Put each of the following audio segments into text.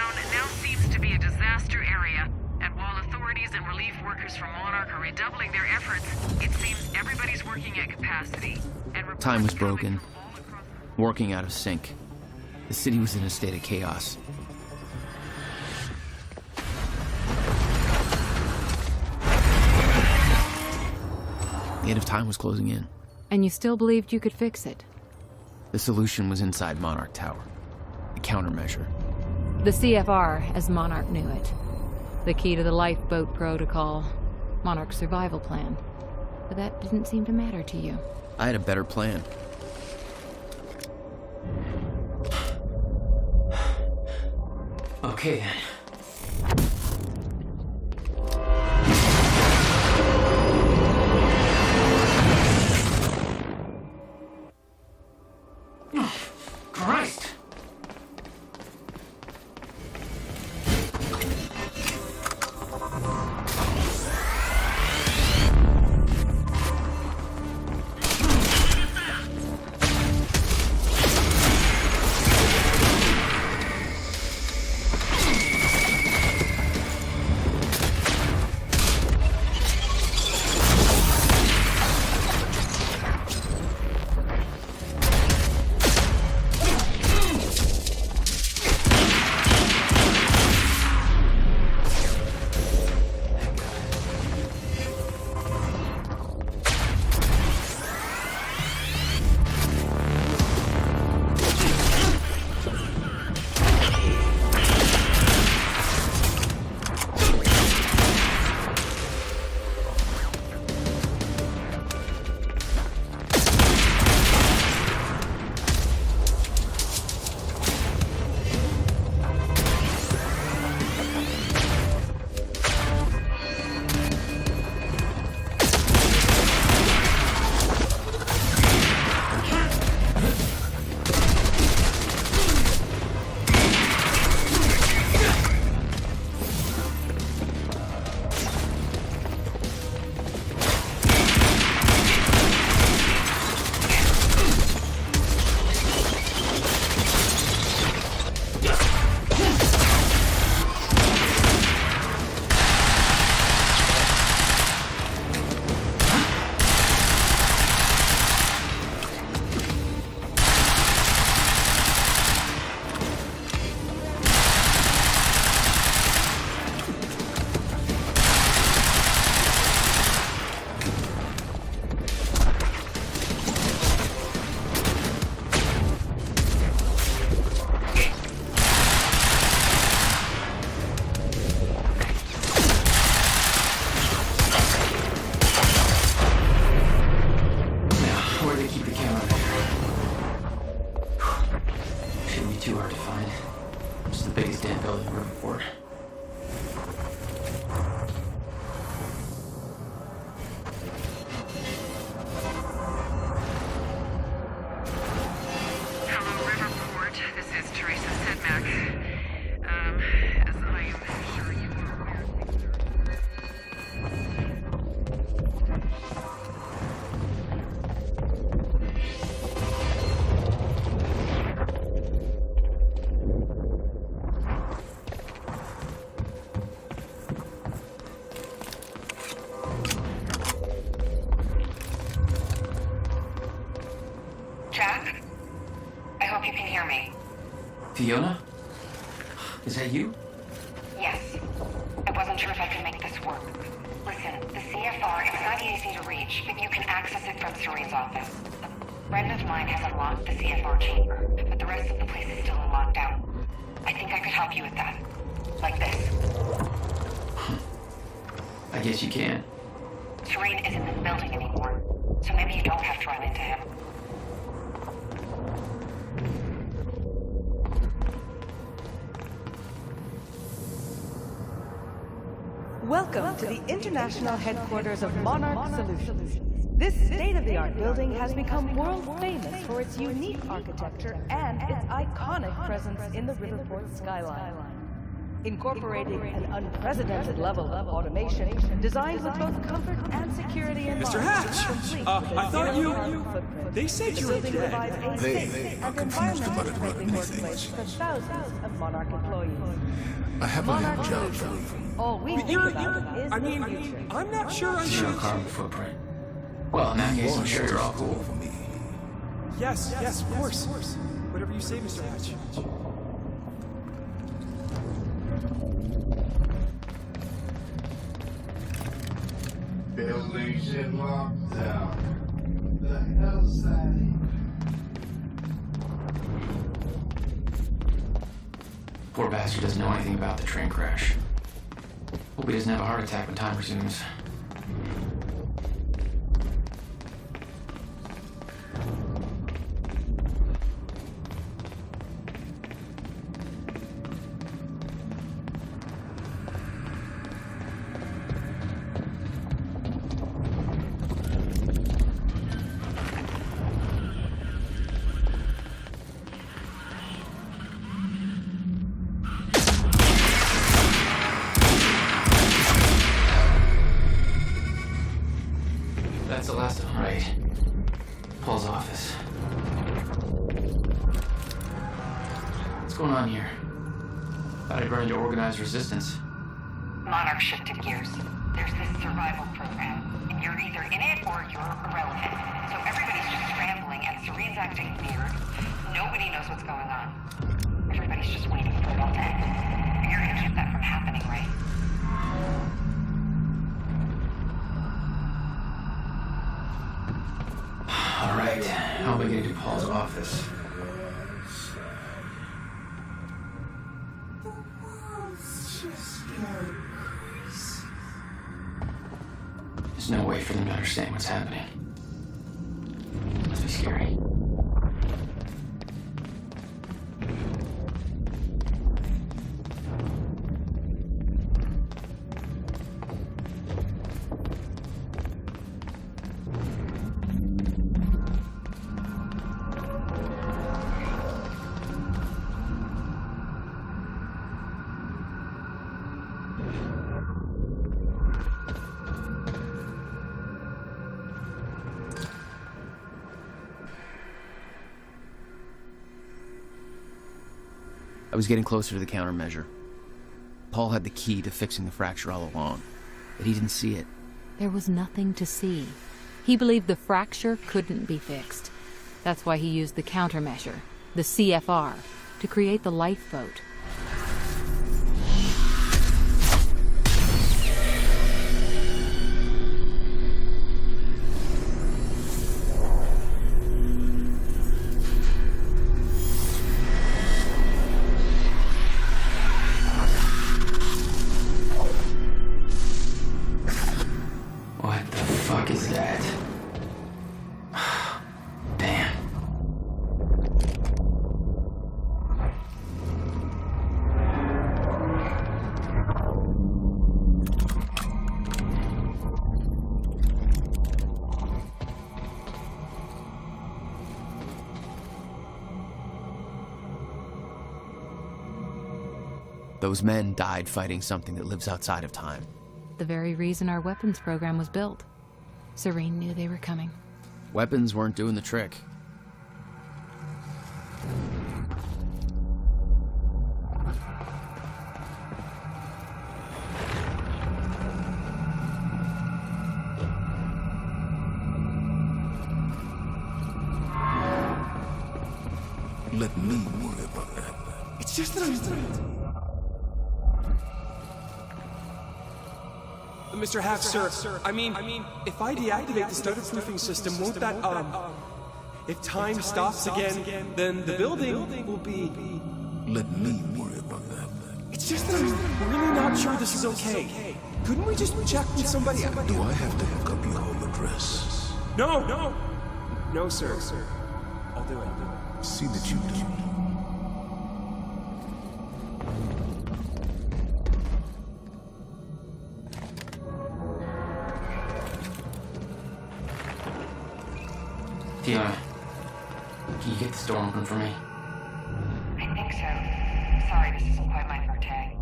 town now seems to be a disaster area, and while authorities and relief workers from Monarch are redoubling their efforts, it seems everybody's working at capacity. And Time was broken, working out of sync. The city was in a state of chaos. The end of time was closing in. And you still believed you could fix it? The solution was inside Monarch Tower. A countermeasure. The CFR, as Monarch knew it. The key to the lifeboat protocol. Monarch's survival plan. But that didn't seem to matter to you. I had a better plan. Okay then. Christ! Too hard to find. It's the biggest damn building in Riverport. Hello, Riverport. This is Teresa Sedmak. As I am sure you are aware, Jack? I hope you can hear me. Fiona? Is that you? Yes. I wasn't sure if I could make this work. Listen, the CFR, it's not easy to reach, but you can access it from Serene's office. A friend of mine has unlocked the CFR chamber, but the rest of the place is still in lockdown. I think I could help you with that. Like this. I guess you can. Serene isn't in the building anymore, so maybe you don't have to run into him. Welcome to the international headquarters of Monarch Solutions. This state-of-the-art building has become world famous for its unique architecture and its iconic presence in the Riverport skyline. incorporating an unprecedented level of automation designed with both comfort and security in mind. Mr. Hatch! complete I with a thought zero you- carbon footprint. they said The you were building dead. provides a They safe are and confused about environmentally friendly many workplace things. for thousands of Monarch employees. I have a Monarch little job Solutions. for you. All we think You're, about is I the mean, future. I'm not sure I Zero should. carbon footprint. Well, in that case, I'm sure you're all cool. For me. Yes, of course. Whatever you say, Mr. Hatch. Building shit locked down. The hell's that? Poor bastard doesn't know anything about the train crash. Hope he doesn't have a heart attack when time resumes. That's the last of them, right? Paul's office. What's going on here? Thought I'd run into organized resistance. Monarch shifted gears. There's this survival program, and you're either in it or you're irrelevant. So everybody's just scrambling, and Serene's acting weird. Nobody knows what's going on. Everybody's just waiting for it all to end. You're gonna keep that from happening, right? All right, how am I getting to Paul's office? There's no way for them to understand what's happening. Must be scary. I was getting closer to the countermeasure. Paul had the key to fixing the fracture all along, but he didn't see it. There was nothing to see. He believed the fracture couldn't be fixed. That's why he used the countermeasure, the CFR, to create the lifeboat. What the fuck is that? Damn. Those men died fighting something that lives outside of time. The very reason our weapons program was built. Serene knew they were coming. Weapons weren't doing the trick. Let me worry about that. It's just that I'm... Mr. Hatch, sir, I mean, if I deactivate the stutter-proofing system, won't that, if time stops again, then the building will be... Let me worry about that. It's just that I'm really not sure this is okay. Couldn't we just check with somebody? Do I have to look up your home address? No, sir. I'll do it. See that you do. Fiona, can you get this door open for me? I think so. Sorry, this isn't quite my forte.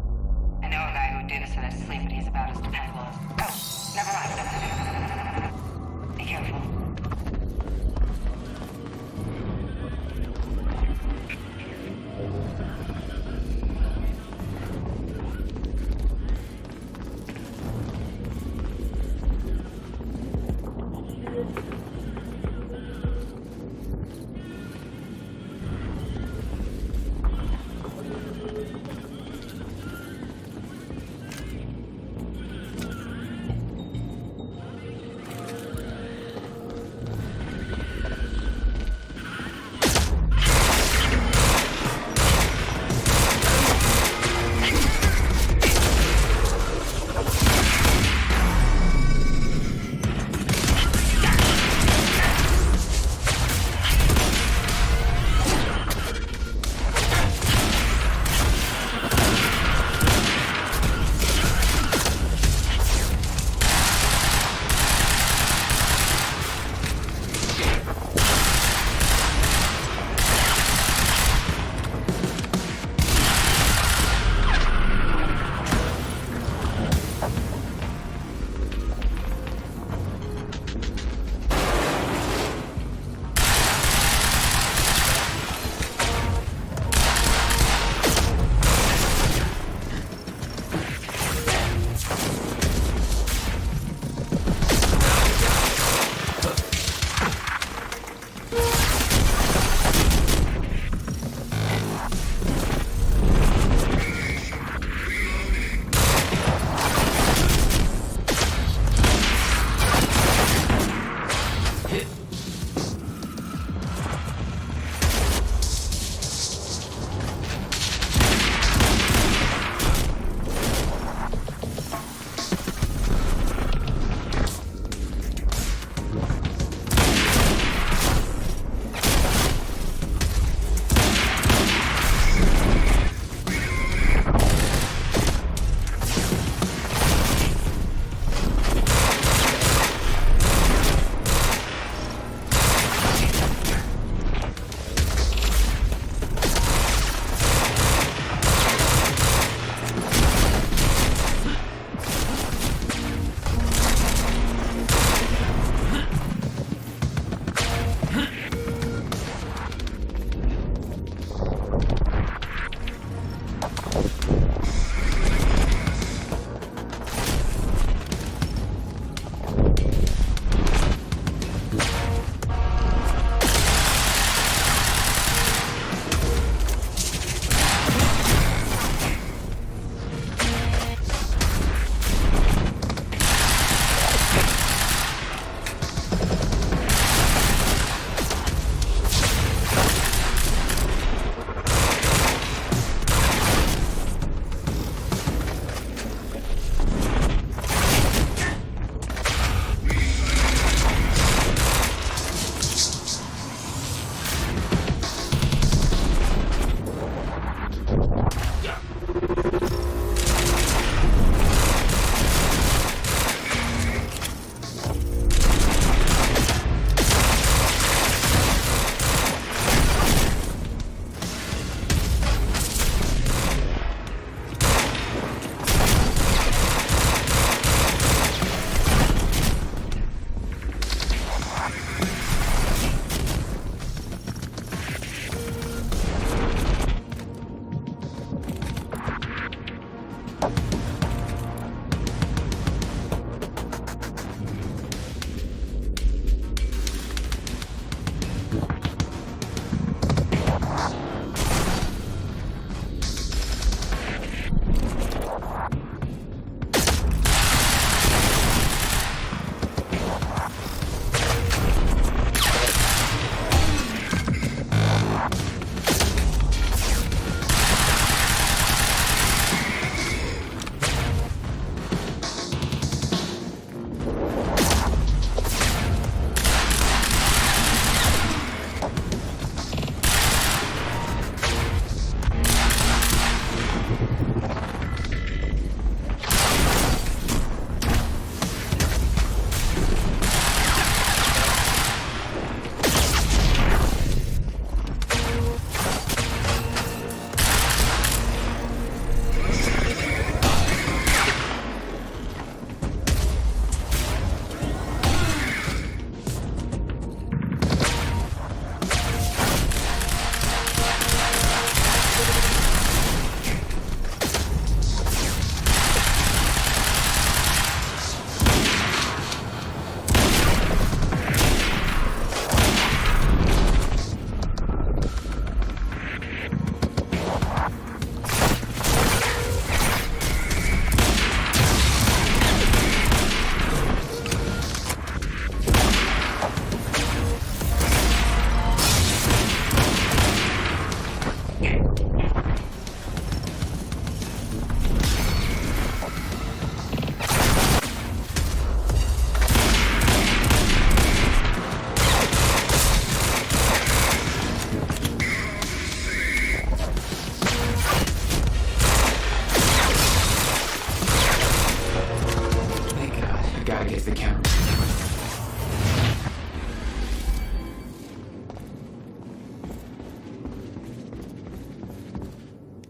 Gotta get to the camera.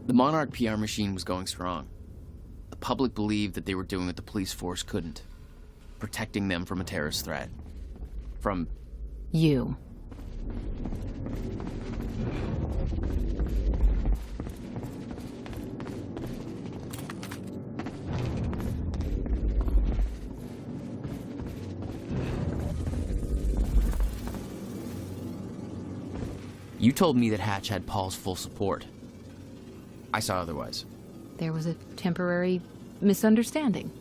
The Monarch PR machine was going strong. The public believed that they were doing what the police force couldn't. Protecting them from a terrorist threat. From... You. You told me that Hatch had Paul's full support. I saw otherwise. There was a temporary misunderstanding.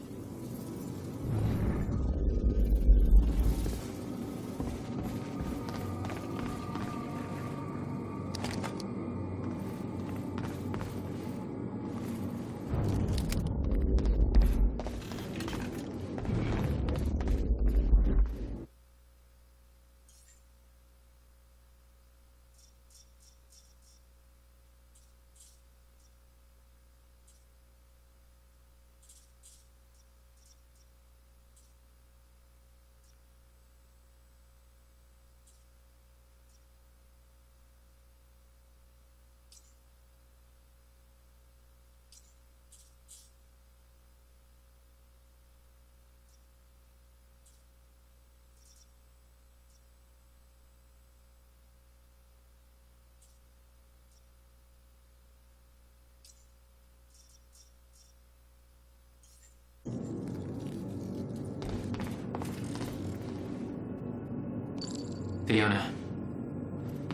Fiona,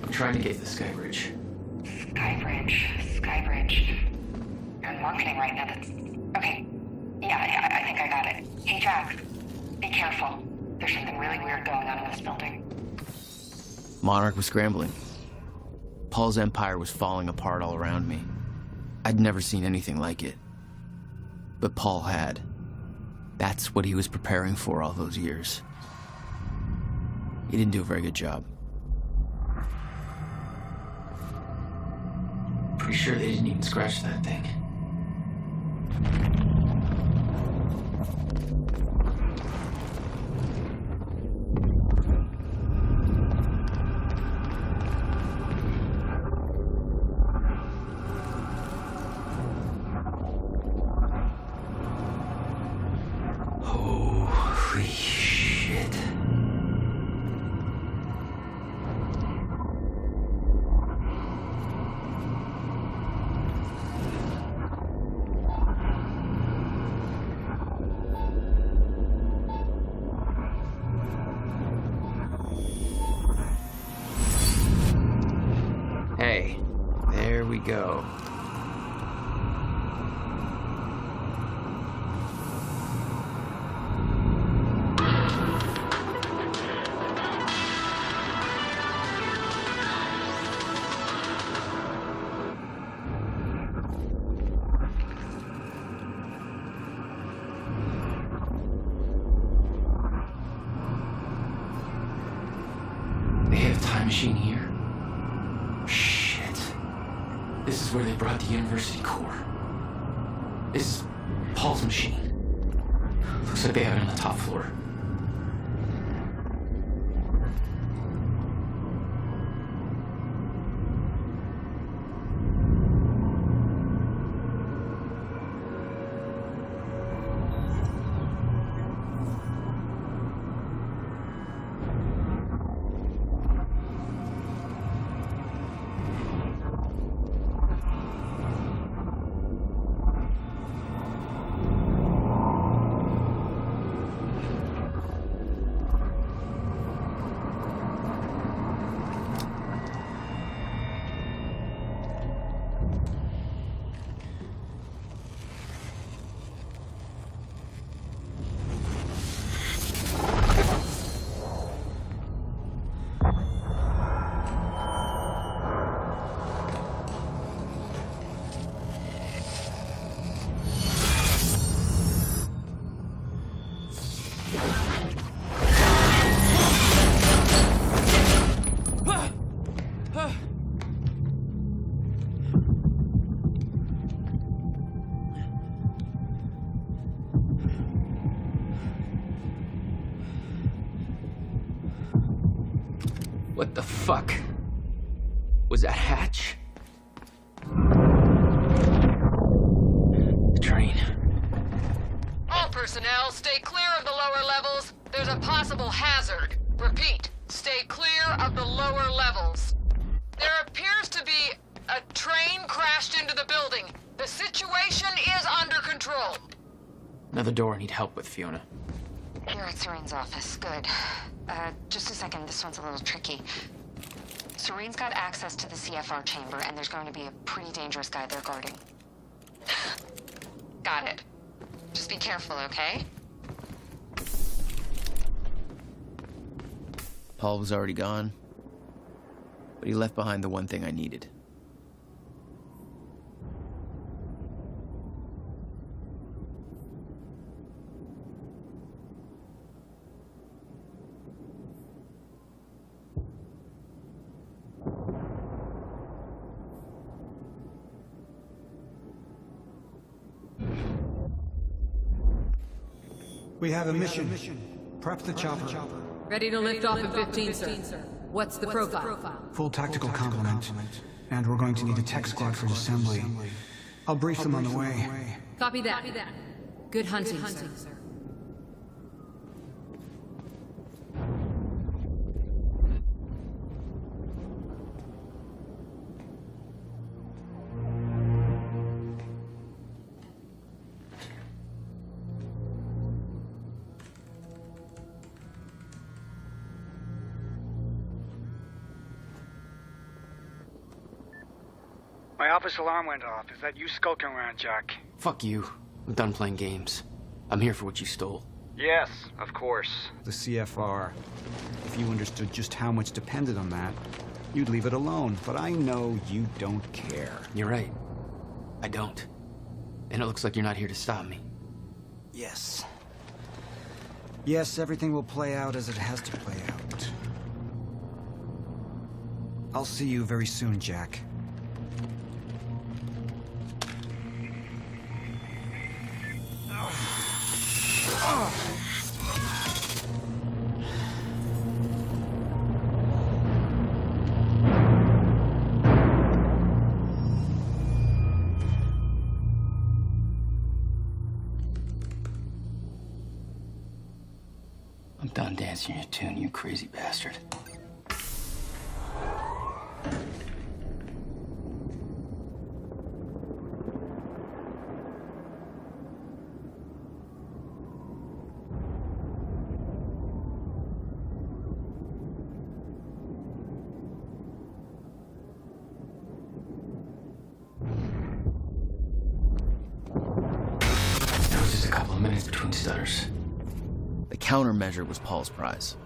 I'm trying to get to the Skybridge. Skybridge. You're in marketing right now. That's... Okay. Yeah, I think I got it. Hey, Jack. Be careful. There's something really weird going on in this building. Monarch was scrambling. Paul's empire was falling apart all around me. I'd never seen anything like it. But Paul had. That's what he was preparing for all those years. He didn't do a very good job. Pretty sure they didn't even scratch that thing. Holy shit. Hey, there we go. They have a time machine here? Shit. This is where they brought the university core. This is Paul's machine. Looks like they have it on the top floor. What the fuck? Was that Hatch? The train. All personnel, stay clear of the lower levels. There's a possible hazard. Repeat, stay clear of the lower levels. There appears to be a train crashed into the building. The situation is under control. Another door I need help with, Fiona. You're at Serene's office. Good. Just a second. This one's a little tricky. Serene's got access to the CFR chamber, and there's going to be a pretty dangerous guy there guarding. Got it. Just be careful, okay? Paul was already gone, but he left behind the one thing I needed. We have a mission. Prep the chopper. Ready to lift off in 15, sir. What's the profile? Full tactical complement. And we're going to need a tech squad for assembly. I'll brief them on the way. Copy that. Good hunting, sir. My office alarm went off. Is that you skulking around, Jack? Fuck you. I'm done playing games. I'm here for what you stole. Yes, of course. The CFR. If you understood just how much depended on that, you'd leave it alone. But I know you don't care. You're right. I don't. And it looks like you're not here to stop me. Yes. Yes, everything will play out as it has to play out. I'll see you very soon, Jack. I'm done dancing your tune, you crazy bastard. There was just a couple of minutes between stutters. The countermeasure was Paul's prize.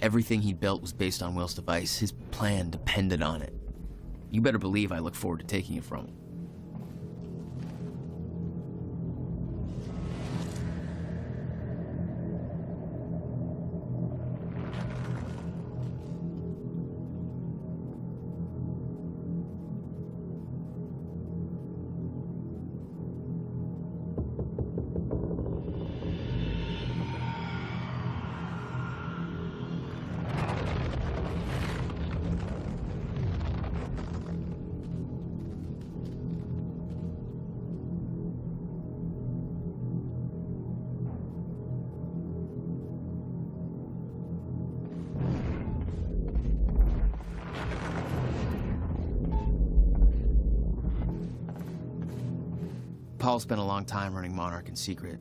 Everything he built was based on Will's device. His plan depended on it. You better believe I look forward to taking it from him. Paul spent a long time running Monarch in secret.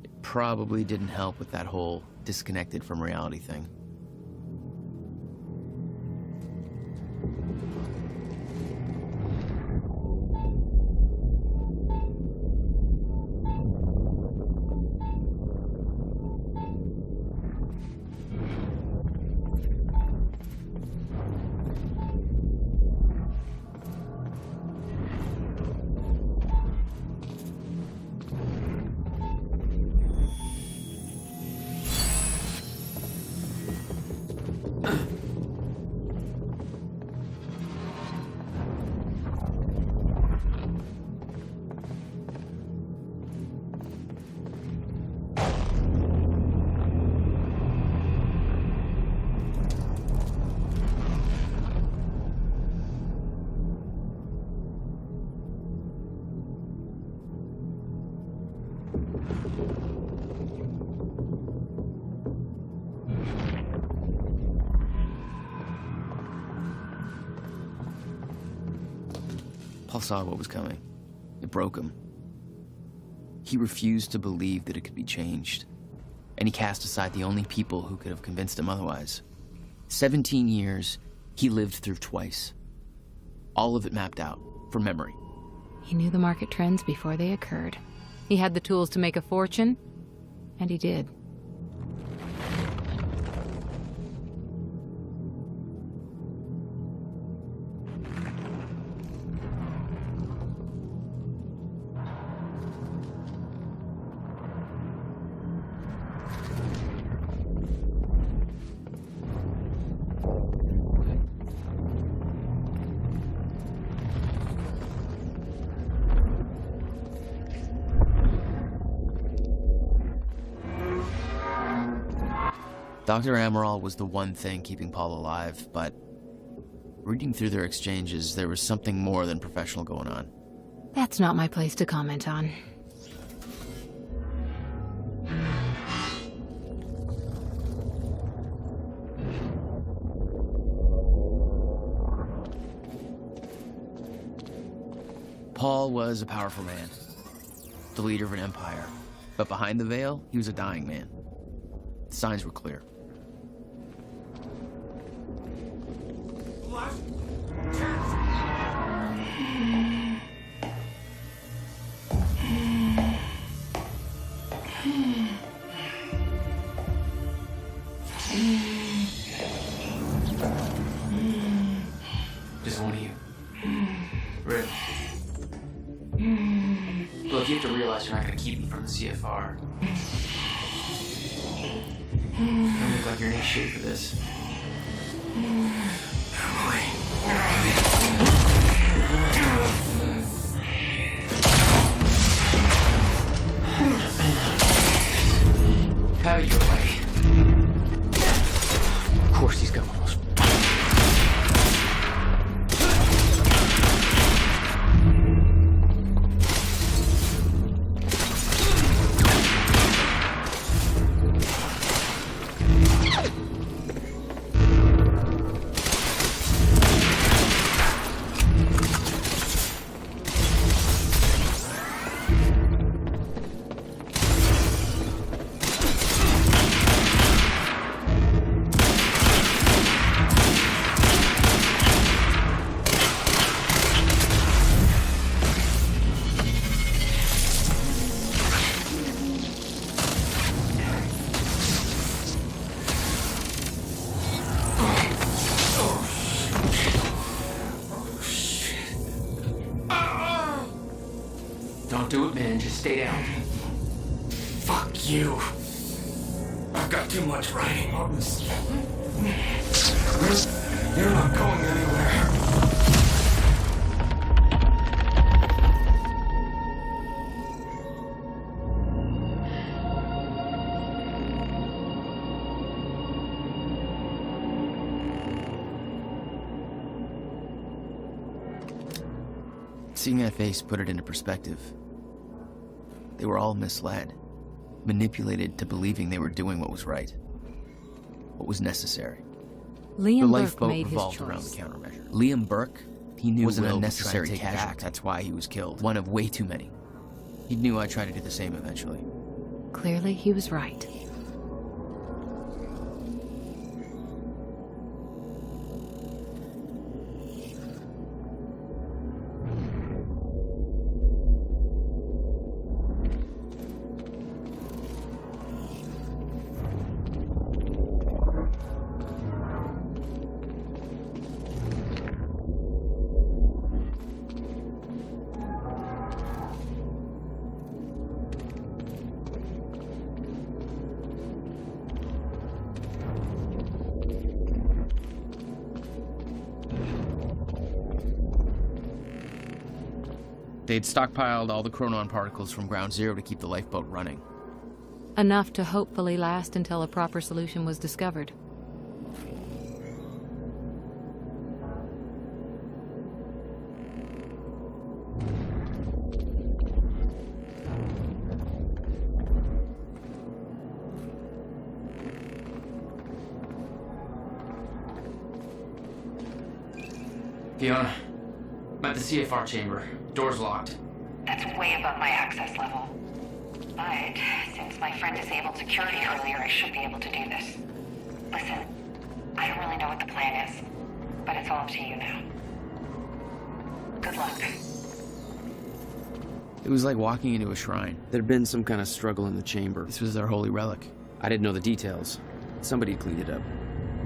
It probably didn't help with that whole disconnected from reality thing. Paul saw what was coming. It broke him. He refused to believe that it could be changed, and he cast aside the only people who could have convinced him otherwise. 17 years he lived through twice. All of it mapped out, from memory. He knew the market trends before they occurred. He had the tools to make a fortune, and he did. Dr. Amaral was the one thing keeping Paul alive, but reading through their exchanges, there was something more than professional going on. That's not my place to comment on. Paul was a powerful man, the leader of an empire, but behind the veil, he was a dying man. The signs were clear. Just one of you. Rick. Look, you have to realize you're not going to keep me from the CFR. You don't look like you're in any shape for this. Have it your way. Of course he's got one of those. Don't do it, man. Just stay down. Fuck you. I've got too much writing on this. You're not going anywhere. Seeing that face put it into perspective. They were all misled, manipulated to believing they were doing what was right, what was necessary. The Liam Burke lifeboat made his revolved around the choice. countermeasure. Liam Burke, he knew was an Will unnecessary would try to take it casualty. back. That's why he was killed. One of way too many. He knew I'd try to do the same eventually. Clearly, he was right. They'd stockpiled all the chronon particles from Ground Zero to keep the lifeboat running. Enough to hopefully last until a proper solution was discovered. Fiona, I'm at the CFR chamber. Door's locked. That's way above my access level. But since my friend disabled security earlier, I should be able to do this. Listen, I don't really know what the plan is, but it's all up to you now. Good luck. It was like walking into a shrine. There'd been some kind of struggle in the chamber. This was their holy relic. I didn't know the details. Somebody cleaned it up.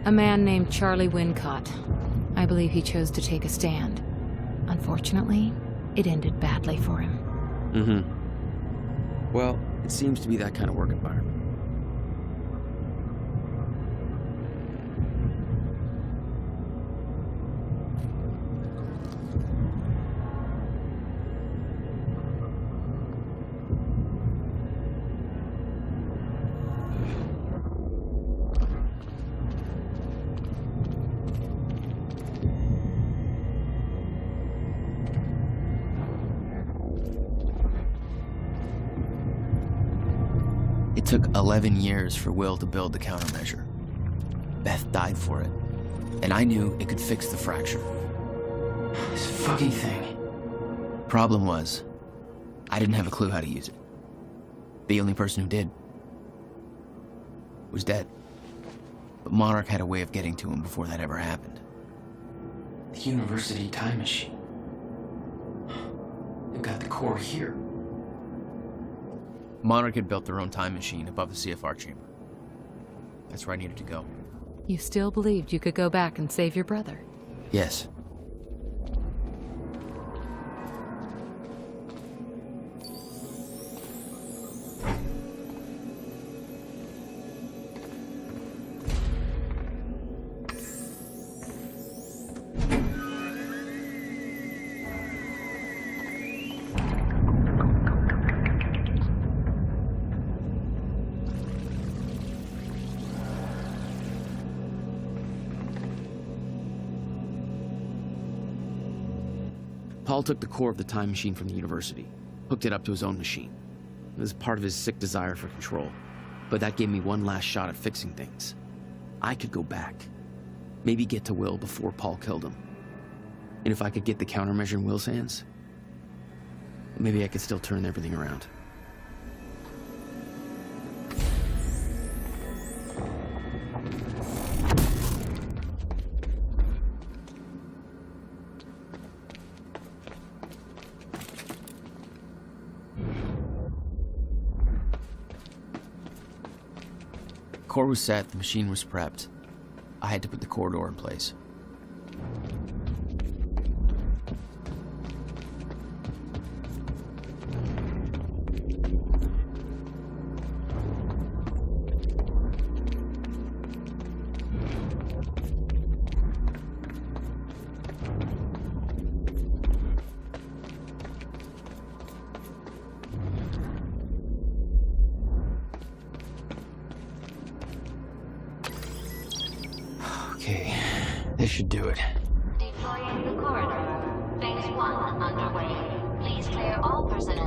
A man named Charlie Wincott. I believe he chose to take a stand. Unfortunately, it ended badly for him. Mm-hmm. Well, it seems to be that kind of work environment. It took 11 years for Will to build the countermeasure. Beth died for it, and I knew it could fix the fracture. This fucking thing. Problem was, I didn't have a clue how to use it. The only person who did was dead. But Monarch had a way of getting to him before that ever happened. The university time machine. They've got the core here. Monarch had built their own time machine above the CFR chamber. That's where I needed to go. You still believed you could go back and save your brother? Yes. Paul took the core of the time machine from the university, hooked it up to his own machine. It was part of his sick desire for control, but that gave me one last shot at fixing things. I could go back, maybe get to Will before Paul killed him. And if I could get the countermeasure in Will's hands, maybe I could still turn everything around. The core was set, the machine was prepped. I had to put the core door in place. Okay, this should do it. Deploying the corridor. Phase 1 underway. Please clear all personnel